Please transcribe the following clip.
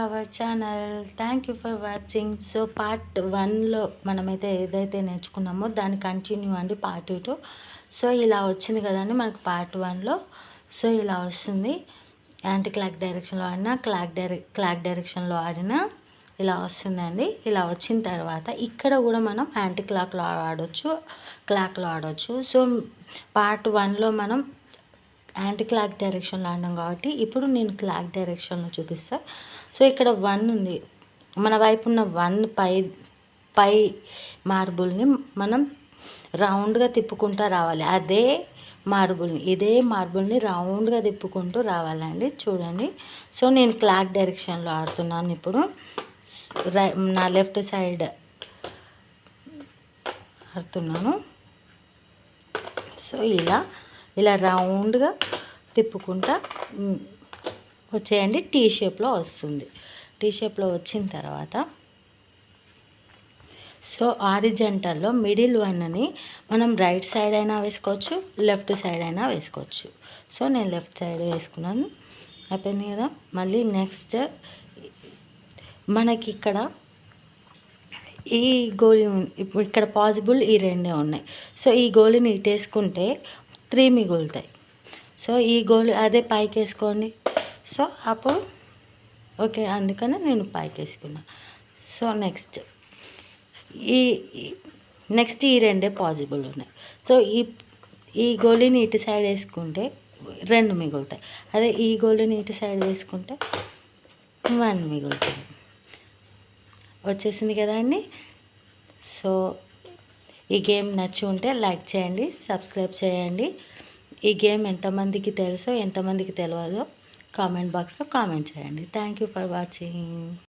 Hour channel. Thank you for watching. So part 1లో మనమైతే ఏదైతే నేర్చుకున్నామో దాని కంటిన్యూ అండి పార్ట్ 2. సో ఇలా వచ్చింది కదండి మనకు పార్ట్ 1లో. సో ఇలా వస్తుంది. యాంటీ క్లాక్ డైరెక్షన్లో ఆడినా క్లాక్ డైరెక్షన్లో ఆడినా ఇలా వస్తుందండి. ఇలా వచ్చిన తర్వాత ఇక్కడ కూడా మనం యాంటీ క్లాక్లో ఆడవచ్చు, క్లాక్లో ఆడవచ్చు. సో పార్ట్ 1లో మనం యాంటీ క్లాక్ డైరెక్షన్లో ఆడినాం కాబట్టి ఇప్పుడు నేను క్లాక్ డైరెక్షన్లో చూపిస్తాను. సో ఇక్కడ 1 ఉంది, మన వైపు ఉన్న 1 పై మార్బుల్ని మనం రౌండ్గా తిప్పుకుంటూ రావాలి. ఇదే మార్బుల్ని రౌండ్గా తిప్పుకుంటూ రావాలండి. చూడండి. సో నేను క్లాక్ డైరెక్షన్లో ఆడుతున్నాను. ఇప్పుడు నా లెఫ్ట్ సైడ్ ఆడుతున్నాను. సో ఇలా రౌండ్గా తిప్పుకుంటా వచ్చేయండి. టీ షేప్లో వస్తుంది. టీ షేప్లో వచ్చిన తర్వాత సో ఆరిజెంటల్లో మిడిల్ వన్ని మనం రైట్ సైడ్ అయినా వేసుకోవచ్చు, లెఫ్ట్ సైడ్ అయినా వేసుకోవచ్చు. సో నేను లెఫ్ట్ సైడ్ వేసుకున్నాను. అయిపోయింది కదా. మళ్ళీ నెక్స్ట్ మనకి ఇక్కడ ఈ గోళీ ఇప్పుడు ఇక్కడ పాసిబుల్ ఈ రెండే ఉన్నాయి. సో ఈ గోళీని ఇటేసుకుంటే 3 మిగులుతాయి. సో ఈ గోళీ అదే పైకి వేసుకోండి. సో అప్పుడు ఓకే, అందుకని నేను పైకి వేసుకున్నాను. సో నెక్స్ట్ ఈ రెండే పాసిబుల్ ఉన్నాయి. సో ఈ గోళీని ఇటు సైడ్ వేసుకుంటే 2 మిగులుతాయి. అదే ఈ గోళీని ఇటు సైడ్ వేసుకుంటే 1 మిగులుతుంది. వచ్చేసింది కదా అండి. సో ఈ గేమ్ నచ్చి ఉంటే లైక్ చేయండి, సబ్స్క్రైబ్ చేయండి. ఈ గేమ్ ఎంతమందికి తెలుసో ఎంతమందికి తెలియదో కామెంట్ బాక్స్లో కామెంట్ చేయండి. Thank you for watching.